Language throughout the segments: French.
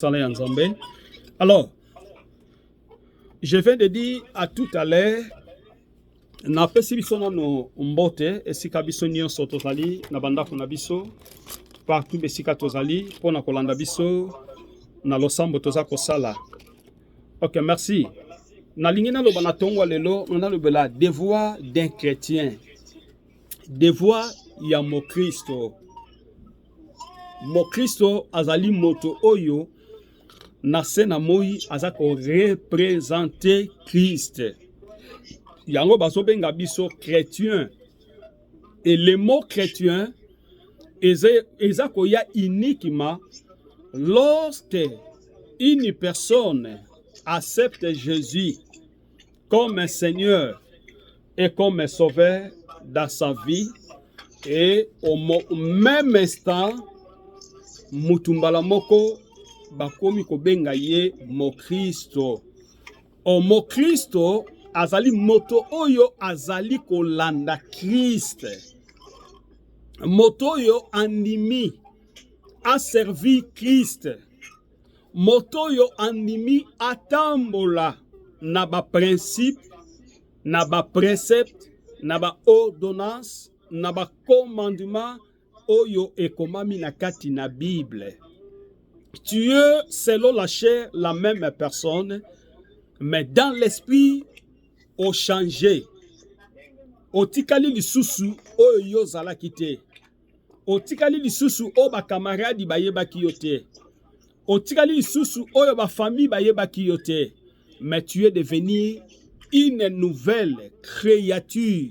Alors, je viens de dire à tout à l'heure, na pesi biso no mbote esika biso nyonso tozali na bandako na biso partout besika tozali pona kolanda biso na losambo toza kosala. Ok, merci. Na lingi na loba na tongwa lelo na lobela devoir d'un chrétien. Devoir ya mo Kristo. Mo Kristo azali moto oyo na sena moi aza ko représenter Christ. Yango baso benga biso chrétien. Et le mot chrétien eza koya uniquement lorsque une personne accepte Jésus comme un Seigneur et comme un Sauveur dans sa vie, et au même instant mutumbala moko bakomi kobenga ye mo Kristo. O mo Kristo azali moto oyo azali kolanda Christ. Moto oyo andimi a servi Christ. Moto oyo andimi atambola na ba principe, na ba précepte, na ba ordonnance, na ba commandement oyo ekomami na kati na Bible. Tu es selon la chair la même personne, mais dans l'esprit au changé. Otikali lisusu oyo yozala kite. Otikali lisusu o ba camarade bayeba kiyote. Otikali lisusu oyo ba famille bayeba kiyote. Mais tu es devenu une nouvelle créature.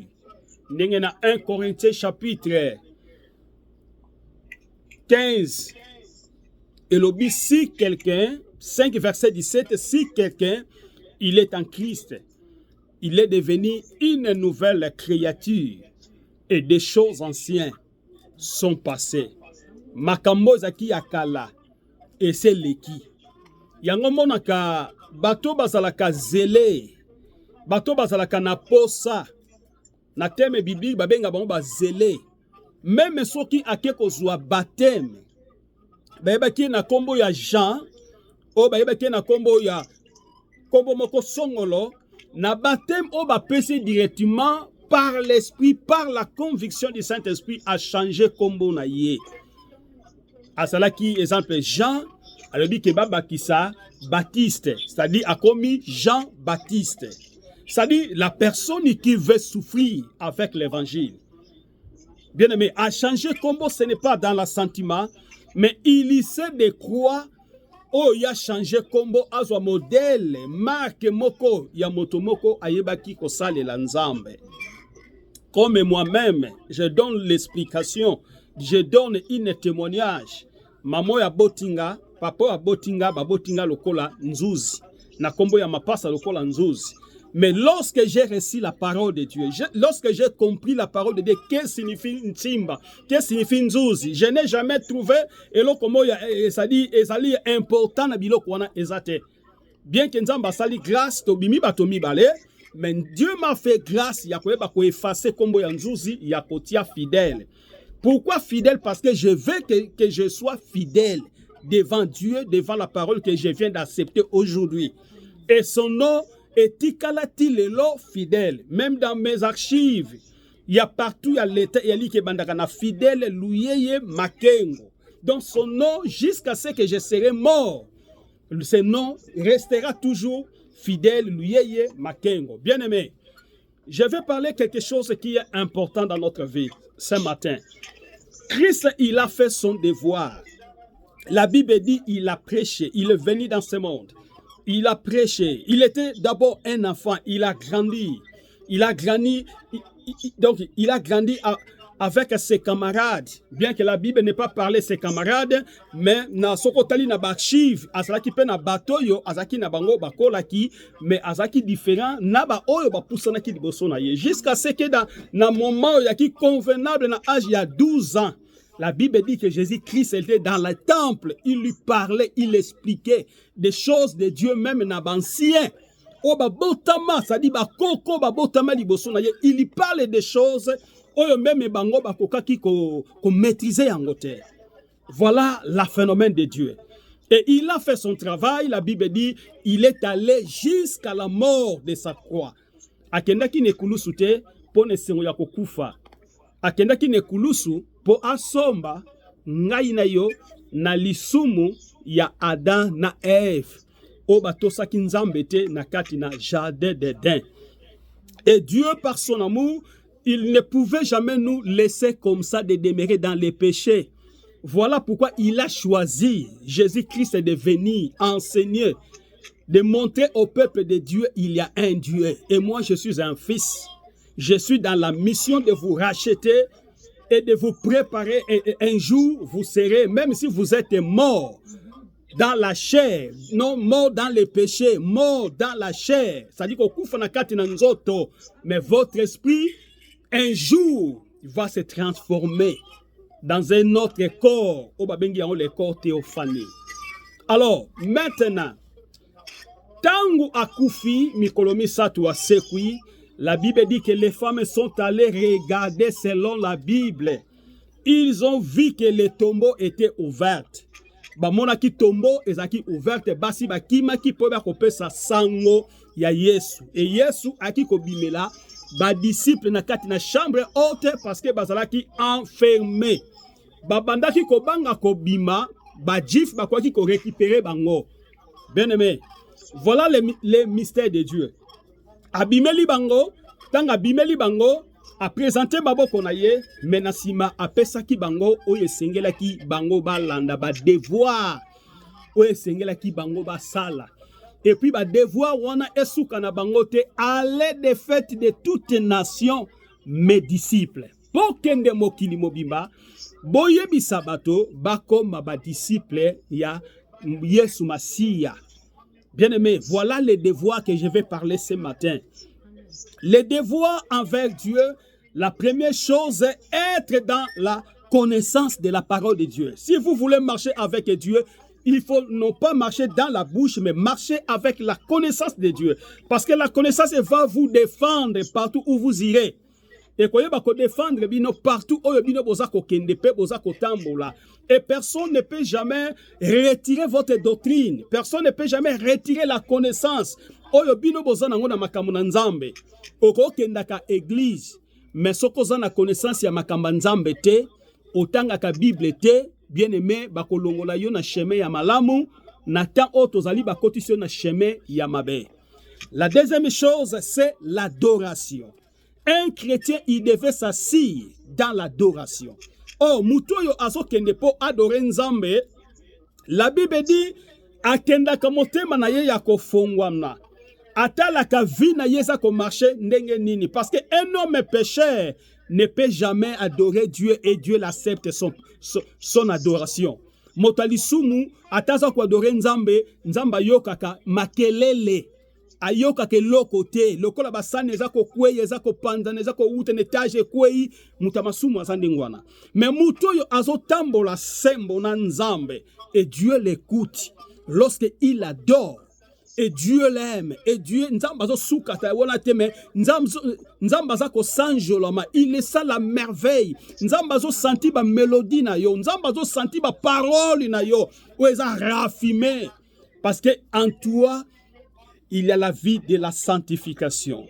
Ndenge na 1 Corinthiens chapitre 15. Et l'objet, si quelqu'un, 5 verset 17, si quelqu'un, il est en Christ, il est devenu une nouvelle créature et des choses anciennes sont passées. Makambo zaki yakala et c'est leki. Yango monaka bato bazalaka zélé, bato bazalaka na posa, na teme biblique babenga bango ba zélé. Même soki ake kozwa baptême, bayebaki na kombo ya Jean, o bayebaki na kombo ya kombo moko songolo, na baptême o bapesi directement par l'esprit, par la conviction du Saint-Esprit a changé kombo na ye. Asalaki exemple Jean, alobi ke babakisa Baptiste, c'est-à-dire a commis Jean Baptiste. C'est-à-dire la personne qui veut souffrir avec l'évangile. Bien aimé, à changer combo, ce n'est pas dans l'assentiment, mais il essaie de croire. Oh, il a changé combo, azwa modèle, marque moko, ya motomoko, ayebaki kosale lanzambe. Comme moi-même, je donne l'explication, je donne une témoignage. Maman ya botinga, papa ya botinga, babotinga lokola nzuzi. Na combo ya mapasa lokola nzuzi. Mais lorsque j'ai reçu la parole de Dieu, lorsque j'ai compris la parole de Dieu, qu'est-ce signifie Ntimba, qu'est-ce signifie Nzuzi, je n'ai jamais trouvé, et là, comment ezali important na biloko wana ezate. Bien que Nzamba sali grâce, tobimi batomi bale, mais Dieu m'a fait grâce, ya koyeba ko effacer kombo ya Nzuzi, ya kotia fidèle. Pourquoi fidèle? Parce que je veux que je sois fidèle devant Dieu, devant la parole que je viens d'accepter aujourd'hui. Et son nom, et tikalati lelo fidèle. Même dans mes archives, il y a partout, il y a l'état, il y a li bandakana fidèle, Luyeye Makengo. Donc son nom, jusqu'à ce que je serai mort, ce nom restera toujours fidèle, Luyeye Makengo. Bien aimé, je vais parler quelque chose qui est important dans notre vie ce matin. Christ, il a fait son devoir. La Bible dit, il a prêché, il est venu dans ce monde. Il a prêché. Il était d'abord un enfant. Il a grandi. Il a grandi. Donc, il a grandi avec ses camarades. Bien que la Bible n'ait pas parlé de ses camarades, mais na sokotali na bachiv, azaki pe na batoyo, azaki na bango bakolaki, mais azaki différent na ba oyo ba poussana ki liboso na ye. Jusqu'à ce que na moment yaki convenable na âge il y a 12 ans. La Bible dit que Jésus-Christ était dans le temple, il lui parlait, il expliquait des choses de Dieu même dans l'ancien. Il lui parle des choses, maîtriser en côté. Voilà le phénomène de Dieu. Et il a fait son travail, la Bible dit, il est allé jusqu'à la mort de sa croix. Akendaki ne kulusu te po ne sengo ya kokufa. Akendaki ne kulusu po asomba ngai na yo na lisumu ya Adam na Ève. O batosaki nzambe te na kati na jardin d'Éden. Et Dieu, par son amour, il ne pouvait jamais nous laisser comme ça de demeurer dans les péchés. Voilà pourquoi il a choisi Jésus-Christ de venir enseigner, de montrer au peuple de Dieu, il y a un Dieu. Et moi, je suis un fils. Je suis dans la mission de vous racheter et de vous préparer. Et un jour, vous serez, même si vous êtes mort dans la chair, non mort dans les péchés, mort dans la chair. C'est-à-dire que mais votre esprit, un jour, va se transformer dans un autre corps. Le corps théophanie. Alors, maintenant, tangu akufi mikolomi satu asekui, la Bible dit que les femmes sont allées regarder selon la Bible. Ils ont vu que les tombeaux étaient ouverts. Bamona ki tombeau ezaki ouverte basi bakima ki po ba kopesa sango ya Yesu. Et Yesu aki kobimela ba disciple na kati na chambre haute parce que bazalaki enfermé. Babandaki kobanga kobima ba jif bakwaki ko récupérer bango. Bien-aimé, voilà les mystères de Dieu. Abimeli bango, tanga abimeli bango, a présenté maboko na ye, menasima apesaki bango oye sengelaki bango balanda ba devoir oye sengelaki bango ba sala. Et puis ba devoir wana esuka na bango te aller de fête de toutes nations mes disciples. Pokende mokili mobimba boye bisabato bakoma ba disciples ya Yesu Masia. Bien-aimé, voilà les devoirs que je vais parler ce matin. Les devoirs envers Dieu, la première chose est être dans la connaissance de la parole de Dieu. Si vous voulez marcher avec Dieu, il faut non pas marcher dans la bouche, mais marcher avec la connaissance de Dieu. Parce que la connaissance va vous défendre partout où vous irez. Et quand vous défendre partout où et personne ne peut jamais retirer votre doctrine. Personne ne peut jamais retirer la connaissance. Oyo bino bozana ngona makambo na nzambe. Okokendaka église, mais sokoza na connaissance ya makambo nzambe te, otanga ka Bible te, bien-aimé bakolongola yo na chemin ya malamu, na temps otozali bakotisi na chemin ya mabe. La deuxième chose, c'est l'adoration. Un chrétien, il devait s'asseoir dans l'adoration. Oh, mutoyo azokende po adorer nzambe. La Bible dit akenda kamotema na ye ya kofongwamna. Atala ka vie na yeza ko marcher ndenge nini parce que un homme pécheur ne peut jamais adorer Dieu et Dieu l'accepte son adoration. Motalisumu ataza ko adorer nzambe, nzamba yokaka makelele. Ayoka ke lokote lokola basane ezako kweye ezako panzana ezako ute netage kwei mutamasumu azandingwana mais mutoyo azotambola sembo na nzambe et Dieu l'écoute lorsque il adore et Dieu l'aime et Dieu nzamba zo sukata wona teme nzamba zako sanjolama il est ça la merveille nzamba zo senti ba mélodie na yo nzamba zo senti ba parole na yo ou eza raffimé parce que en toi il y a la vie de la sanctification.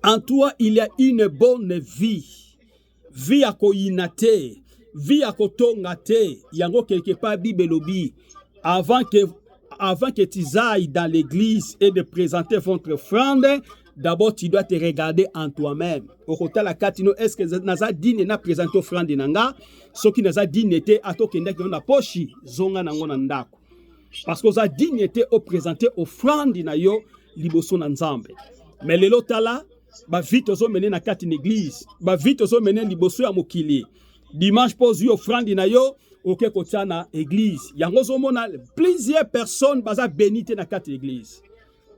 En toi, il y a une bonne vie. Vie à koinate, vie à kotongate. Yango quelque part bibelobi. Avant que tu ailles dans l'église et de présenter votre offrande, d'abord tu dois te regarder en toi-même. Au côté la katino, est-ce que naza dine na présenter offrande nanga? Ce qui naza dine te ato kende ki na pochi zonga nango na ndako. Parce que ça dignité au présenter offrande na yo liboso na nzambe. Mais le lotala ba vite ozo mener na kati l'église, ba vite ozo mener liboso ya mokili. Dimanche pose offrande na yo oke kotia na église. Yango zo mona plusieurs personnes baza bénite na kati l'église.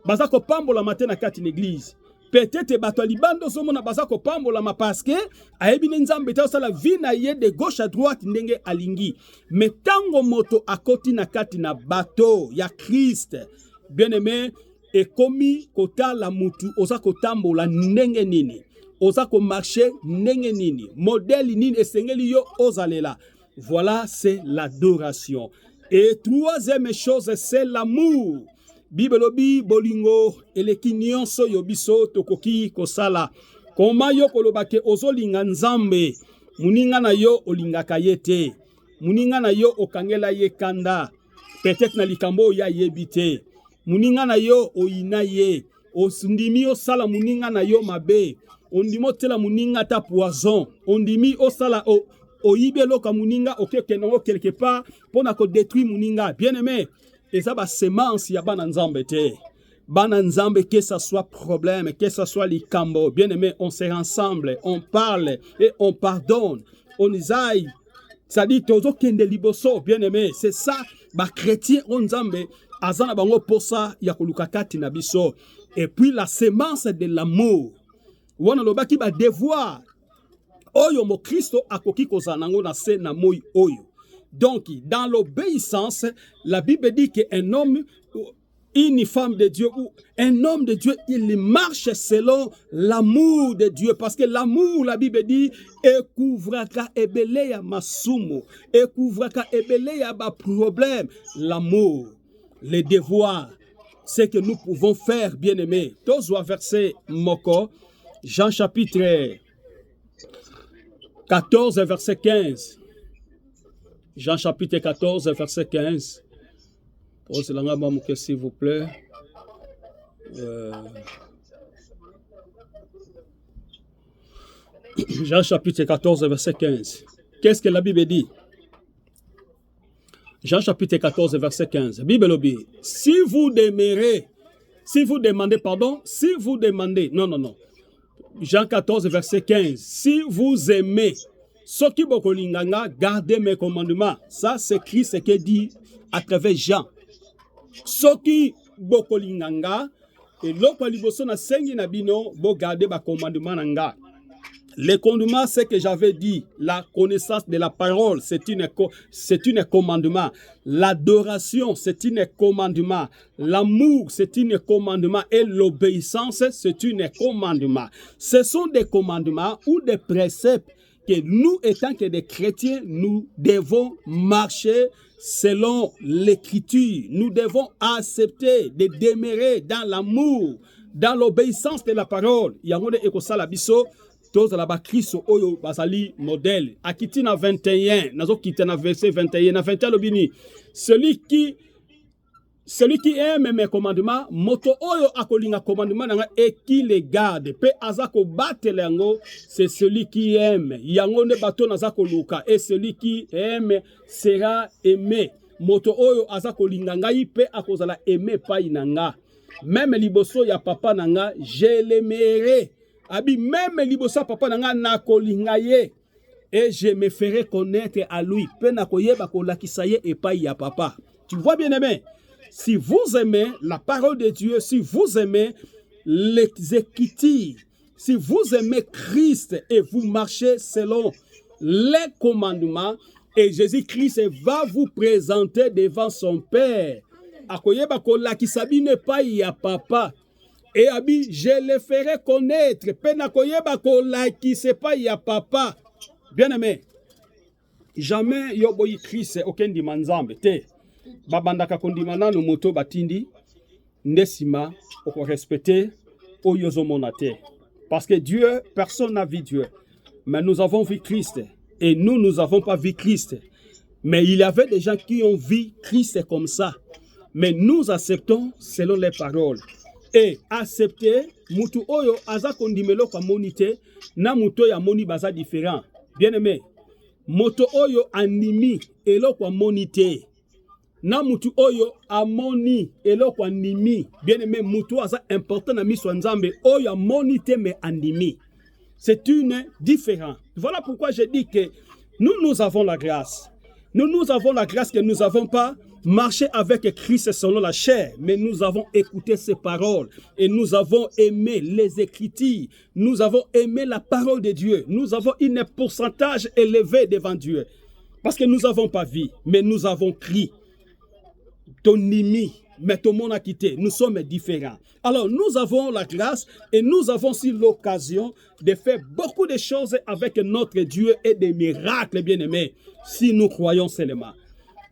Baza ko pambola matin na kati l'église. Peut-être bato libando zo mona baza ko pambola ma parce que ayebi nzambe ta sala vie na ye de gauche à droite ndenge alingi. Mais tango moto akoti na kati na bato ya Christ, bien-aimé, et komi kota la mutu oza kotambola ndenge nini, oza ko marcher ndenge nini, modèle nini esengeli yo ozalela. Voilà, c'est l'adoration. Et troisième chose, c'est l'amour. Bibelobi bolingo eleki nyonso yobiso tokoki kosala. Koma yo kolobake ozolinga nzambe, muninga na yo olingaka ye te. Muninga na yo okangela ye kanda. Peut-être na likambo ya yebite. Muninga na yo oyina ye. Ondimi osala muninga na yo mabe. Ondimi otela muninga ta poison. Ondimi osala oyibelo ka muninga okekenango quelque part pona ko détruire muninga. Bien aimé, et ça va semence ya bana nzambe te. Bana nzambe, que ça soit problème, que ça soit likambo. Bien aimé, on se rassemble, on parle et on pardonne. On isaïe. Ça dit tozo kende liboso. Bien aimé, c'est ça. Ba chrétien on nzambe azana bango posa ya kolukakati na biso. Et puis la semence de l'amour. Wana lobaki ba devoir. Oyo mo Christo akoki kozanango na se na moi oyo. Donc, dans l'obéissance, la Bible dit qu'un homme, une femme de Dieu, ou un homme de Dieu, il marche selon l'amour de Dieu. Parce que l'amour, la Bible dit, ekouvraka ebeleya masumo, ekouvraka ebeleya ba problème. L'amour, les devoirs, c'est que nous pouvons faire, bien aimé. Tozwa verset moko, Jean chapitre 14, verset 15. Jean chapitre 14, verset 15. Posez la main, s'il vous plaît. Jean chapitre 14, verset 15. Qu'est-ce que la Bible dit? Jean chapitre 14, verset 15. Bible obéit. Si vous demandez, non. Jean 14, verset 15. Si vous aimez, ce qui bokolinganga, gardez mes commandements. Ça, c'est Christ qui dit à travers Jean. Ce qui bokolinganga, et l'autre liboso na sengi na bino, bo garder ba commandement nanga. Les commandements, c'est que j'avais dit, la connaissance de la parole, c'est une commandement. L'adoration, c'est une commandement. L'amour, c'est une commandement. Et l'obéissance, c'est une commandement. Ce sont des commandements ou des préceptes que nous, étant que des chrétiens, nous devons marcher selon l'écriture. Nous devons accepter de demeurer dans l'amour, dans l'obéissance de la parole. Yangone ekosala biso. Tous la Christ oyo basali modèle. Akiti na 21, nazo kite na verset 21, na 21 lobini. Celui qui aime mes commandements, moto oyo akolinga commandement nanga et qui les garde. Pe azako batele yango, c'est celui qui aime. Yango ne bato nazako luka et celui qui aime sera aimé. Moto oyo azako linga ngai pe akozala aimé pa inanga. Même liboso ya papa nanga, je l'aimerai. Abi même libosa papa nanga na kolingaye et je me ferai connaître à lui. Pe na koyeba ko lakisaye et pas ya papa. Tu vois bien aimé? Si vous aimez la parole de Dieu, si vous aimez l'exécutif, si vous aimez Christ et vous marchez selon les commandements, et Jésus-Christ va vous présenter devant son Père. Akoyeba ko lakisabi ne pas ya papa. Et abi, je le ferai connaître. Penakoyeba ko like c'est pas ya papa. Bien aimé. Jamais yoboyi Christ aucun dimanzambe te. Babandaka kondimana no moto batindi ndesima oko respecter oyozo monate. Parce que Dieu, personne n'a vu Dieu. Mais nous avons vu Christ. Et nous n'avons pas vu Christ. Mais il y avait des gens qui ont vu Christ comme ça. Mais nous acceptons selon les paroles. Et accepter, mutu oyo aza kondimelo kwa monite, na muto ya moni baza différent. Bien aimé, moto oyo animi elo kwa monite. Na mutu oyo amoni elo kwa nimi. Bien aimé, mutu aza important na miso nzambe oyo amonite me animi. C'est une différence. Voilà pourquoi je dis que nous avons la grâce. Nous avons la grâce que nous n'avons pas marché avec Christ selon la chair, mais nous avons écouté ses paroles et nous avons aimé les Écritures. Nous avons aimé la parole de Dieu. Nous avons un pourcentage élevé devant Dieu. Parce que nous n'avons pas vu, mais nous avons crié. Ton ennemi, mais ton monde a quitté. Nous sommes différents. Alors, nous avons la grâce et nous avons aussi l'occasion de faire beaucoup de choses avec notre Dieu et des miracles, bien-aimés, si nous croyons seulement.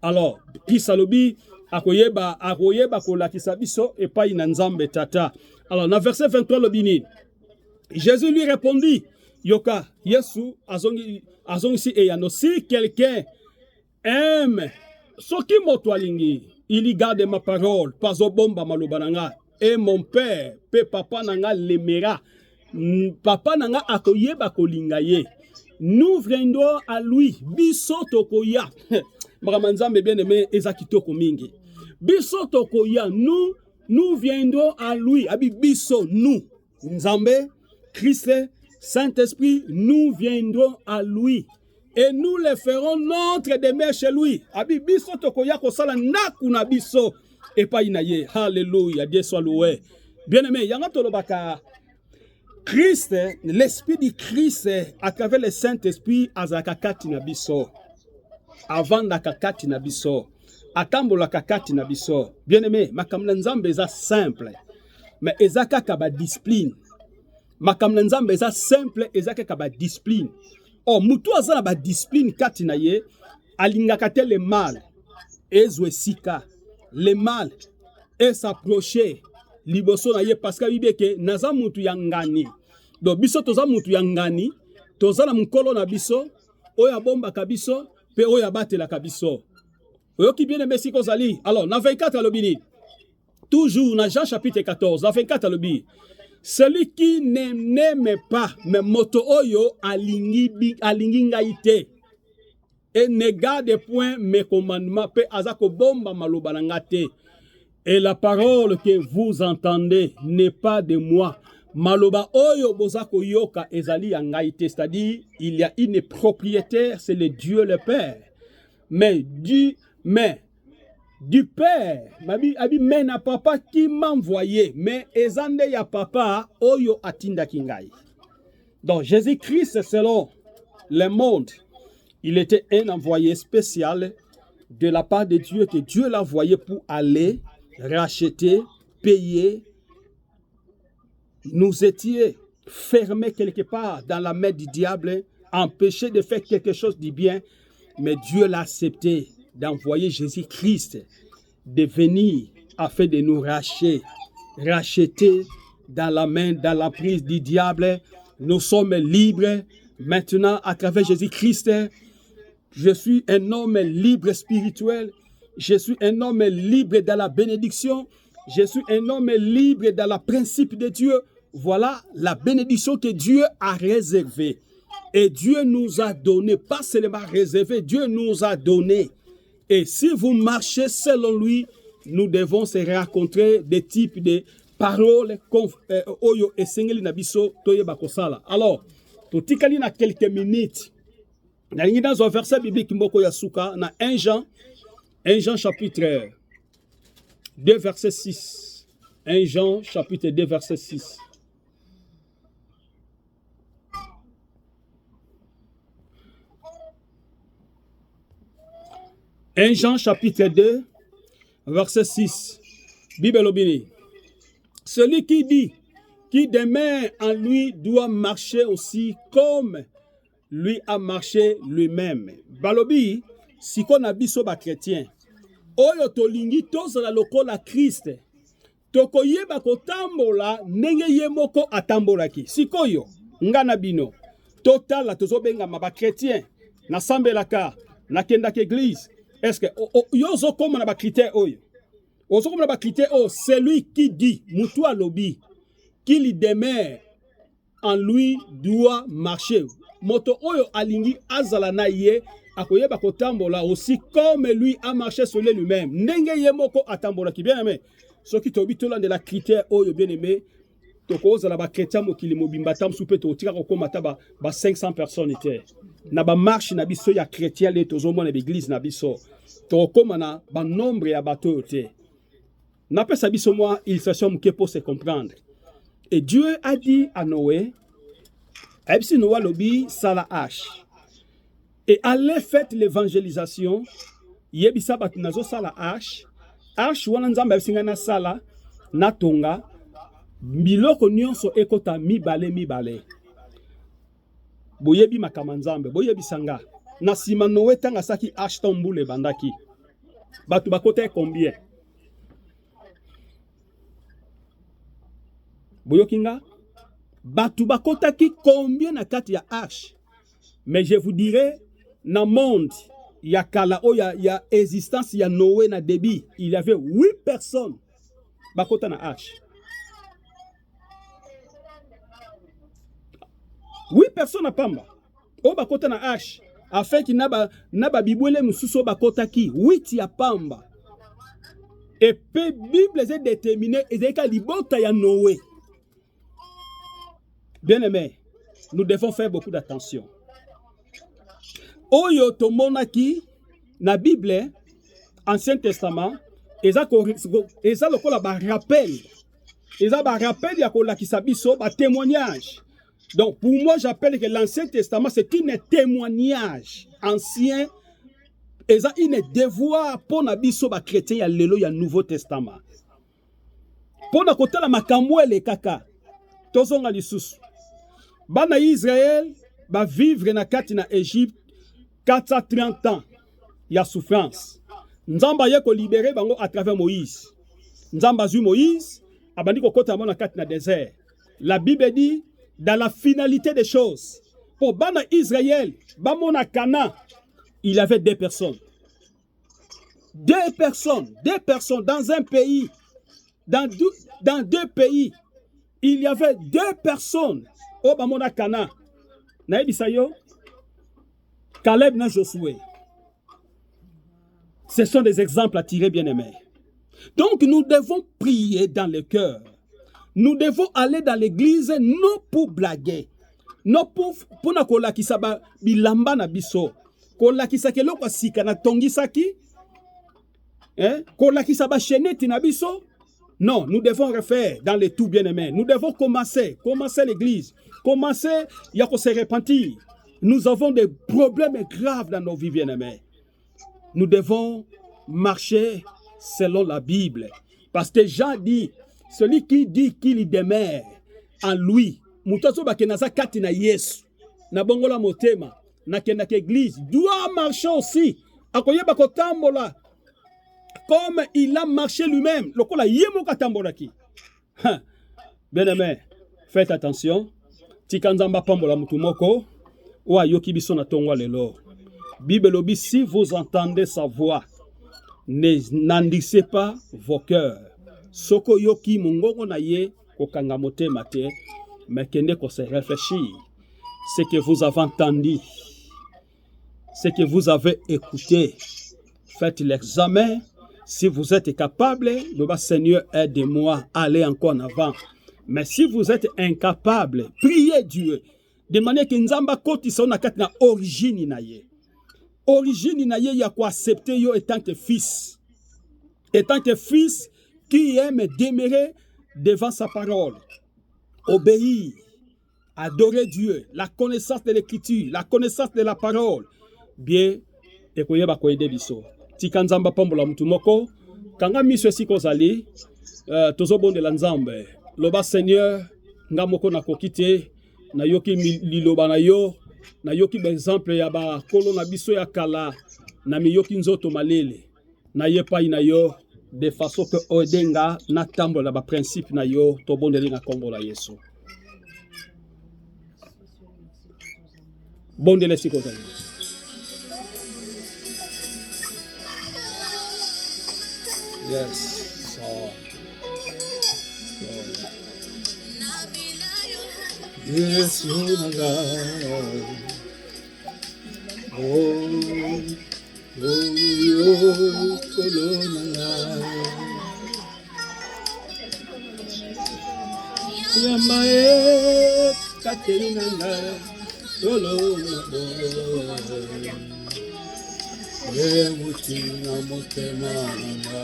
Alors, Christ alobi akoyeba kolakisa biso epai na Nzambe tata. Alors, dans verset 23 lobini, Jésus lui répondit, yoka, Yesu azongi si eyano, si quelqu'un aime soki moto alingi, il y garde ma parole, pas au bomba maloba nanga, et mon père, pe papa nanga l'aimera. Papa nanga akoyeba kolinga ye. Nous viendrons à lui, biso tokoya. Maramanzambe bien aimé, ezakitoko mingi. Biso tokoya, nous viendrons à lui. Abi biso, nous. Nzambe, Christ, Saint-Esprit, nous viendrons à lui. Et nous le ferons notre demeure chez lui. Abi biso tokoya kosala nakuna biso. Et pas inaye. Alléluia. Dieu soit loué. Bien aimé, yanga tolobaka. Christ, l'esprit du Christ, à travers le Saint-Esprit, azakakati na biso. Avant la kakati na biso. Atambo la kakati na biso. Bien aimé, makamna nzambe eza simple. Mais ezaka kaba discipline. Makamna nzambe eza simple, ezaka kaba discipline. Oh, mutu azala ba discipline kati na ye, alingakate le mal. Ezwe sika. Le mal et s'approcher. Liboso na ye parce que bibeke naza mutu yangani. Donc biso toza mutu yangani, toza na mukolo na biso, oya bomba kabiso, pe oya batela kabiso. Oyoki bien aimé si kozali. Alors, na 24 alobini. Toujours na Jean chapitre 14, na 24 alobi. Celui qui n'aime pas me moto oyo alingi ngaite. Et ne garde point mes commandements, pe azako bomba maloba nangate. Et la parole que vous entendez n'est pas de moi. Maloba oyo bozako yoka ezali yangaite, c'est-à-dire il y a une propriétaire, c'est le Dieu le Père. Mais du Père, abi mena papa qui m'a envoyé, mais ezande ya papa oyo atinda kingai. Donc Jésus-Christ selon le monde, il était un envoyé spécial de la part de Dieu, que Dieu l'a envoyé pour aller racheter, payer. Nous étions fermés quelque part dans la main du diable, empêchés de faire quelque chose de bien, mais Dieu l'a accepté d'envoyer Jésus-Christ, de venir afin de nous racheter dans la main, dans la prise du diable. Nous sommes libres maintenant à travers Jésus-Christ. Je suis un homme libre spirituel. Je suis un homme libre dans la bénédiction. Je suis un homme libre dans le principe de Dieu. Voilà la bénédiction que Dieu a réservée. Et Dieu nous a donné, pas seulement réservé, Dieu nous a donné. Et si vous marchez selon lui, nous devons se rencontrer des types de paroles oyo esengeli na biso toyeba kosala. Alors, totikali na quelques minutes. Dans un verset biblique mboko ya suka na 1 Jean chapitre 2 verset 6. 1 Jean chapitre 2 verset 6. Un Jean chapitre 2 verset 6. Bible obénie. Celui qui dit qui demeure en lui doit marcher aussi comme lui a marché lui-même. Balobi, si qu'on a biso ba chrétien, oyo tolingi tozala lokola Christ, tokoyeba kotambola ndenge ye moko atambolaki. Sikoyo, ngana bino, totala tozobenga ba chrétien, na sambelaka, na kendaka église. Est-ce que yozo comme na ba critère oyo? Ozo comme na ba critère oh, celui qui dit mutua lobi, qu'il demeure en lui doit marcher. Moto oyo alingi azala na ye akoyeba kotambola aussi comme lui a marché sur lui-même. Ndenge ye moko atambola ki bien aimé. Soki tobi tolande la critère oyo bien aimé, tokoza la ba chrétien mokili mobimba tam soupe to tika ko komata ba 500 personnes était. Na ba marche na biso ya chrétien le tozo mona l'église na biso. To komana ba nombre ya bato te. Na pesa biso moi illustration mke pour se comprendre. Et Dieu a dit à Noé, Ebsi Noah lobi sala hache. Et allez faites l'évangélisation. Yebisa batinazo sala hache. Hache wana nzamba ebisinga na sala na tonga. Biloko nyonso ekota mibale. Boyebi makama nzambe, boyebi sanga. Na sima Noé tanga saki hache tombule bandaki. Batu bakota combien? Boyokinga? Batu bakota ki combien na kati ya arche? Mais je vous dirai, dans le monde, il y a existence, il y a Noé na débit. Il y avait 8 personnes. Bakota na arche. 8 personnes à Pamba. O bakota na arche. Afin qu'il naba bibwele mususo bakota ki 8 ya Pamba. Et puis Bible est déterminée et c'est libota ya Noé. Bien aimé, nous devons faire beaucoup d'attention. Oyo tomonaki na Bible, Ancien Testament, eza lokola ba rappel. Eza ba rappel ya kolakisa biso ba témoignage. Donc pour moi j'appelle que l'Ancien Testament c'est un témoignage ancien. Eza une devoir pour na biso ba chrétien ya lelo ya Nouveau Testament. Pour na kotala makambo ele kaka. Tozonga lisusu. Bana Israël ba vivre na kati na Égypte 430 ans. Il y a souffrance. Nzamba yeko libéré bango à travers Moïse. Nzamba zu Moïse abandi ko kota na kati na désert. La Bible dit dans la finalité des choses pour bana Israël bamona Canaan, il y avait 2 personnes. 2 personnes dans un pays, dans 2 pays, il y avait 2 personnes au bamona Canaan. Naïbi Sayo, Caleb na Josué. Ce sont des exemples à tirer, bien aimés. Donc nous devons prier dans le cœur. Nous devons aller dans l'église non pour blaguer, non pour na kola kisaba bilamba na biso, kola kisake loko sika na tongisaki, kola kisaba cheneti na biso. Non, nous devons refaire dans les tout bien aimés. Nous devons commencer l'église, commencer ya ko se repentir. Nous avons des problèmes graves dans nos vies bien aimés. Nous devons marcher selon la Bible. Parce que Jean dit, celui qui dit qu'il demeure en lui, mutazo bakenaza kati na Yesu, na bongola motema, na kenaka église, doit marcher aussi. Akoyeba kotambola, comme il a marché lui-même. Lokola yemo katambola ki. Bien aimé, faites attention. Tikanzamba pambola mutumoko, wa yoki biso na tongwa lelo. Bible lobi, si vous entendez sa voix, n'endissez pas vos cœurs. Soko yoki mungongo na ye kokanga motema te, mais kende ko se réfléchir. Ce que vous avez entendu, ce que vous avez écouté, faites l'examen. Si vous êtes capable, le Seigneur aide-moi à aller encore en avant. Mais si vous êtes incapable, priez Dieu. De manière que Nzamba koti sona katina origine na ye. Origine na ye ya ko accepter yo étant que fils. Étant que fils qui aime demeurer devant sa parole. Obéir, adorer Dieu, la connaissance de l'écriture, la connaissance de la parole. Bien, ekoyeba ko aider biso. Tika Nzamba pambola mutu moko, kanga miso si kozali, tozo bonde la Nzambe. Loba Seigneur, nga moko na kokite, na yoki liloba na yoki exemple ya ba kolo na biso ya kala, na mi yoki nzoto malele, na yepa ina yo, de façon que odenga na tambola ba principe na yo, to bonde na kombola Yesu. Bonde le si kozali. Yes. Yes, oh, Colonna. Yamae, Katerina, Colonna. Mutina Motemana.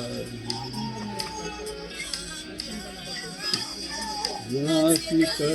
Africa,